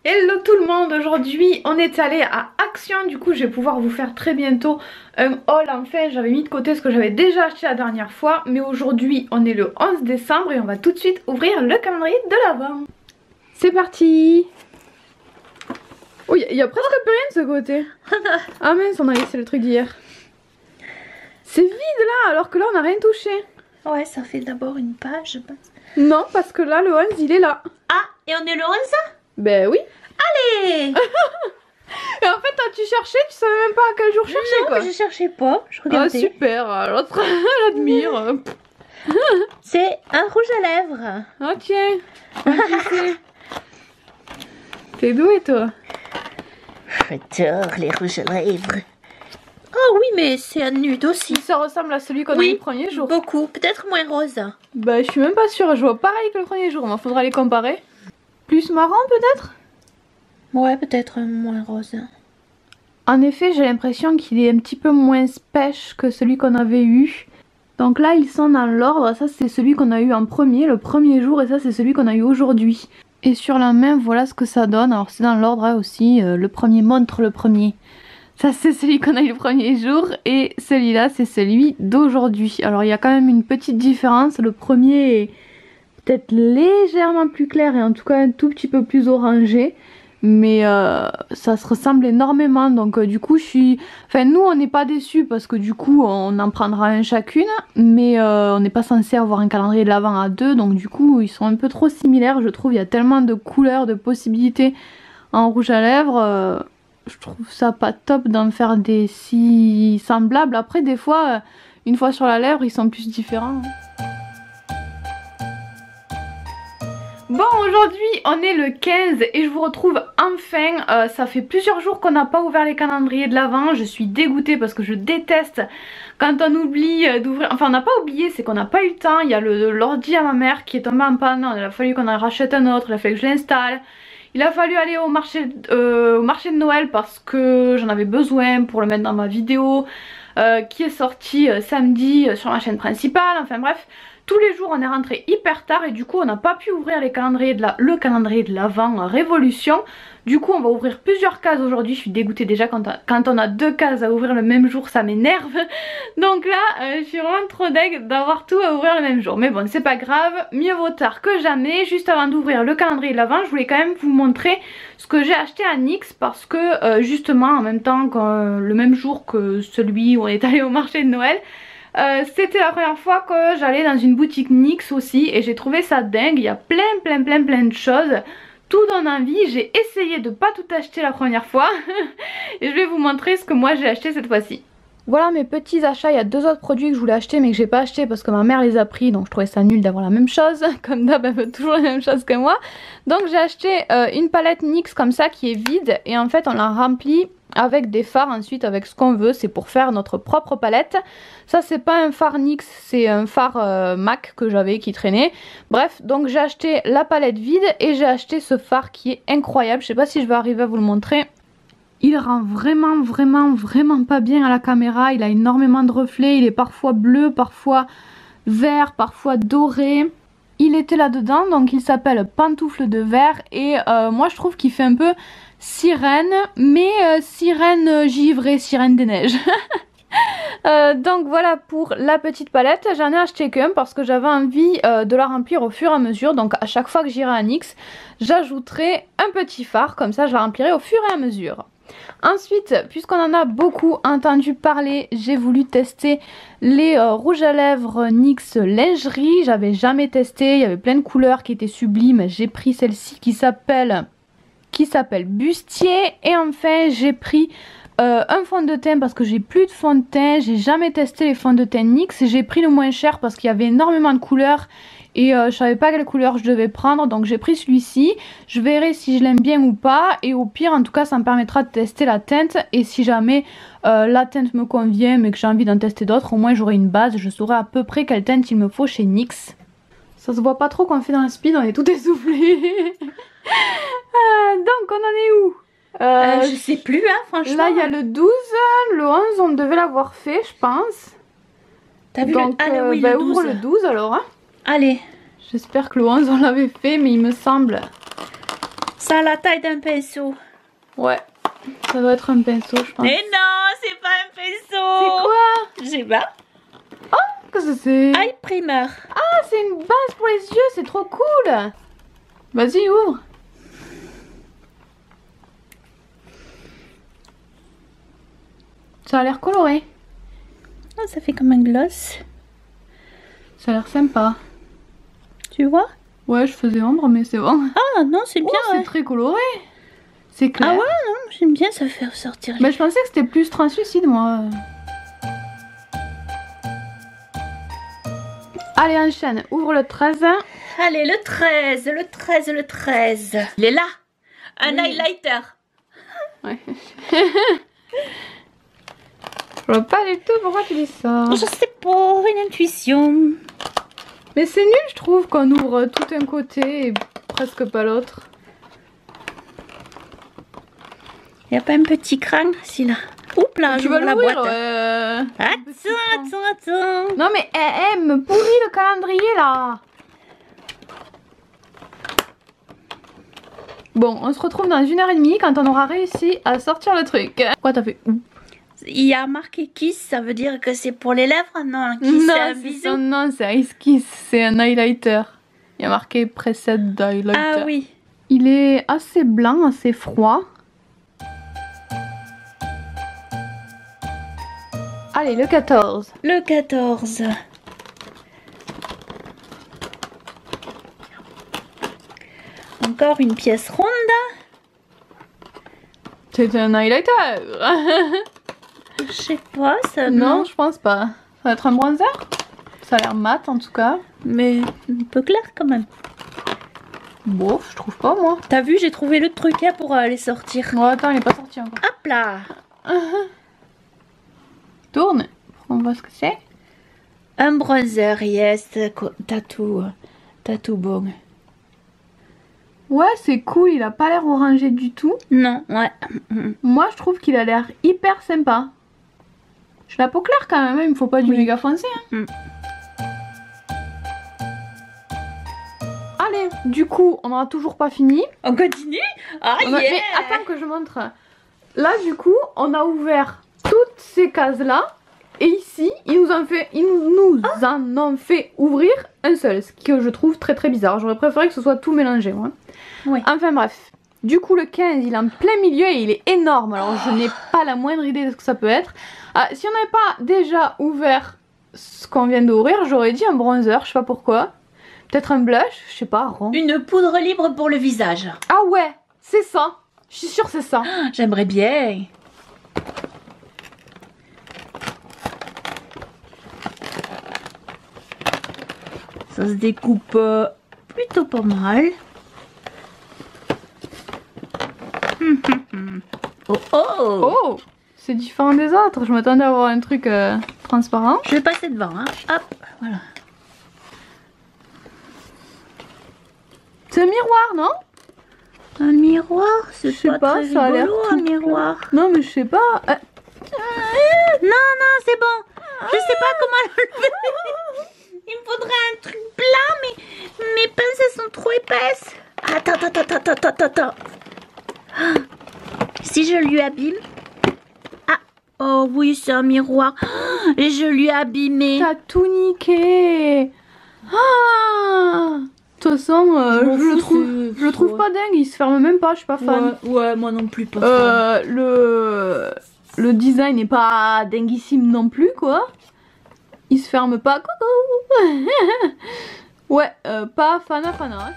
Hello tout le monde, aujourd'hui on est allé à Action, du coup je vais pouvoir vous faire très bientôt un haul. Enfin j'avais mis de côté ce que j'avais déjà acheté la dernière fois, mais aujourd'hui on est le 11 décembre et on va tout de suite ouvrir le calendrier de l'Avent. C'est parti. Oh, il y a presque plus rien de ce côté. Ah mince, on a laissé le truc d'hier. C'est vide là, alors que là on n'a rien touché. Ouais, ça fait d'abord une page, je pense. Non, parce que là le 11 il est là. Ah, et on est le 11? Ben oui. Allez. Et en fait, tu cherchais, tu savais même pas à quel jour chercher non, quoi. je cherchais pas, je regardais. Ah super, l'autre l'admire. C'est un rouge à lèvres. Oh tiens. T'es douée toi. J'adore les rouges à lèvres. Oh oui, mais c'est un nude aussi. Ça ressemble à celui qu'on a eu le premier jour. Beaucoup, peut-être moins rose. Bah je suis même pas sûre, je vois pareil que le premier jour, mais faudra les comparer. Plus marrant peut-être? Ouais, peut-être moins rose. En effet, j'ai l'impression qu'il est un petit peu moins spèche que celui qu'on avait eu. Donc là, ils sont dans l'ordre. Ça, c'est celui qu'on a eu en premier, le premier jour, et ça, c'est celui qu'on a eu aujourd'hui. Et sur la main, voilà ce que ça donne. Alors, c'est dans l'ordre hein, aussi. Le premier montre le premier. Ça, c'est celui qu'on a eu le premier jour, et celui-là, c'est celui d'aujourd'hui. Alors, il y a quand même une petite différence. Le premier est peut-être légèrement plus clair, et en tout cas un tout petit peu plus orangé. Mais ça se ressemble énormément, donc du coup je suis... Enfin nous on n'est pas déçus parce que du coup on en prendra un chacune, mais on n'est pas censé avoir un calendrier de l'Avent à deux, donc du coup ils sont un peu trop similaires je trouve. Il y a tellement de couleurs, de possibilités en rouge à lèvres, je trouve ça pas top d'en faire des si semblables. Après des fois, une fois sur la lèvre ils sont plus différents. Bon, aujourd'hui on est le 15 et je vous retrouve enfin. Ça fait plusieurs jours qu'on n'a pas ouvert les calendriers de l'Avent. Je suis dégoûtée parce que je déteste quand on oublie d'ouvrir. Enfin on n'a pas oublié, c'est qu'on n'a pas eu le temps. Il y a l'ordi à ma mère qui est tombé en panne. Il a fallu qu'on en rachète un autre, il a fallu que je l'installe. Il a fallu aller au marché de Noël parce que j'en avais besoin pour le mettre dans ma vidéo qui est sortie samedi sur ma chaîne principale. Enfin bref, tous les jours on est rentré hyper tard et du coup on n'a pas pu ouvrir le calendrier de l'Avent Révolution. Du coup on va ouvrir plusieurs cases aujourd'hui. Je suis dégoûtée déjà quand on a deux cases à ouvrir le même jour, ça m'énerve. Donc là je suis vraiment trop deg d'avoir tout à ouvrir le même jour. Mais bon c'est pas grave, mieux vaut tard que jamais. Juste avant d'ouvrir le calendrier de l'Avent, je voulais quand même vous montrer ce que j'ai acheté à NYX parce que justement en même temps le même jour que celui où on est allé au marché de Noël, c'était la première fois que j'allais dans une boutique NYX aussi et j'ai trouvé ça dingue. Il y a plein de choses, tout donne envie. J'ai essayé de pas tout acheter la première fois et je vais vous montrer ce que moi j'ai acheté cette fois-ci. Voilà mes petits achats. Il y a deux autres produits que je voulais acheter mais que j'ai pas acheté parce que ma mère les a pris, donc je trouvais ça nul d'avoir la même chose. Comme d'hab elle veut toujours la même chose que moi. Donc j'ai acheté une palette NYX comme ça qui est vide et en fait on la remplit avec des fards ensuite, avec ce qu'on veut. C'est pour faire notre propre palette. Ça c'est pas un fard NYX, c'est un fard MAC que j'avais qui traînait. Bref, donc j'ai acheté la palette vide et j'ai acheté ce fard qui est incroyable. Je sais pas si je vais arriver à vous le montrer. Il rend vraiment pas bien à la caméra. Il a énormément de reflets, il est parfois bleu, parfois vert, parfois doré. Il était là dedans, donc il s'appelle Pantoufle de verre et moi je trouve qu'il fait un peu sirène, mais sirène givrée, sirène des neiges. Donc voilà pour la petite palette. J'en ai acheté qu'un parce que j'avais envie de la remplir au fur et à mesure. Donc à chaque fois que j'irai à NYX, j'ajouterai un petit fard, comme ça je la remplirai au fur et à mesure. Ensuite, puisqu'on en a beaucoup entendu parler, j'ai voulu tester les rouges à lèvres NYX lingerie. J'avais jamais testé, il y avait plein de couleurs qui étaient sublimes. J'ai pris celle-ci qui s'appelle Bustier. Et enfin j'ai pris un fond de teint parce que j'ai plus de fond de teint. J'ai jamais testé les fonds de teint NYX. J'ai pris le moins cher parce qu'il y avait énormément de couleurs et je savais pas quelle couleur je devais prendre, donc j'ai pris celui-ci. Je verrai si je l'aime bien ou pas et au pire en tout cas ça me permettra de tester la teinte et si jamais la teinte me convient mais que j'ai envie d'en tester d'autres, au moins j'aurai une base, je saurai à peu près quelle teinte il me faut chez NYX. Ça se voit pas trop qu'on fait dans le speed, on est tout essoufflé. Donc on en est où? Je sais plus hein, franchement. Là il y a le 12, le 11 on devait l'avoir fait je pense. T'as vu donc, le... Ah oui, le 12. Ouvre le 12 alors hein. Allez. J'espère que le 11 on l'avait fait mais il me semble. Ça Ça a la taille d'un pinceau. Ouais, ça doit être un pinceau, je pense. Mais non, c'est pas un pinceau. C'est quoi? Je sais pas. Qu'est-ce que c'est? Eye primer. Ah, c'est une base pour les yeux, c'est trop cool. Vas-y, ouvre. Ça a l'air coloré. Oh, ça fait comme un gloss. Ça a l'air sympa. Tu vois? Ouais, je faisais ombre, mais c'est bon. Ah non, c'est bien. Oh, c'est très coloré. C'est clair. Ah ouais, non, j'aime bien ça faire ressortir. Bah, je pensais que c'était plus translucide, moi. Allez, enchaîne. Ouvre le 13. Allez, le 13, le 13, le 13. Il est là. Un highlighter. Ouais. Je vois pas du tout pourquoi tu dis ça. Je sais pas, une intuition. Mais c'est nul, je trouve, qu'on ouvre tout un côté et presque pas l'autre. Il n'y a pas un petit crâne, si là. Oups là, Tu vas la l'ouvrir, boîte. Attends. Non mais, me pourrit le calendrier, là. Bon, on se retrouve dans 1h30 quand on aura réussi à sortir le truc. Pourquoi t'as fait ouh? Il y a marqué kiss, ça veut dire que c'est pour les lèvres? Non, kiss c'est un bisou. Non, c'est Ice Kiss, c'est un highlighter. Il y a marqué preset highlighter. Ah oui. Il est assez blanc, assez froid. Allez, le 14. Le 14. Encore une pièce ronde. C'est un highlighter. Je sais pas, ça Non, je pense pas. Ça va être un bronzer. Ça a l'air mat en tout cas. mais un peu clair quand même. Bof, je trouve pas moi. T'as vu, j'ai trouvé le truc hein, pour les sortir. Oh, attends, il est pas sorti encore. Hop là. Tourne. On voit ce que c'est. Un bronzer, yes. Tatou bon. Ouais, c'est cool. Il a pas l'air orangé du tout. Non, ouais. Moi, je trouve qu'il a l'air hyper sympa. J'ai la peau claire quand même. Il me faut pas du méga foncé. Hein. Allez, du coup, on n'aura toujours pas fini. On continue? Ah yeah. Mais attends que je montre. Là, du coup, on a ouvert toutes ces cases-là. Et ici, ils nous en ont fait ouvrir un seul. Ce que je trouve très très bizarre. J'aurais préféré que ce soit tout mélangé, moi. Oui. Enfin bref. Du coup, le 15, il est en plein milieu et il est énorme. Alors, je n'ai pas la moindre idée de ce que ça peut être. Ah, si on n'avait pas déjà ouvert ce qu'on vient d'ouvrir, j'aurais dit un bronzer. Je sais pas pourquoi. Peut-être un blush, je sais pas, rond. Une poudre libre pour le visage. Ah ouais, c'est ça. Je suis sûre c'est ça. J'aimerais bien. Ça se découpe plutôt pas mal. Oh oh. Oh, c'est différent des autres. Je m'attendais à avoir un truc transparent. Je vais passer devant. Hein. Hop, voilà. C'est un miroir, non? Un miroir, c'est Je sais pas, très ça a l'air rigolo, tout un miroir. Non, mais je sais pas. Non, c'est bon. Je sais pas comment l'enlever. Il me faudrait un truc plat, mais mes pinces sont trop épaisses. Attends. Ah, si je lui abîme. Ah, oh oui, c'est un miroir. Ah, et je lui ai abîmé. T'as tout niqué. Ah. De toute façon, je le trouve pas dingue. Il se ferme même pas. Je suis pas fan. Ouais, moi non plus pas fan. Le design n'est pas dinguissime non plus, quoi. Il se ferme pas. Coucou. Ouais, pas fan. Hein.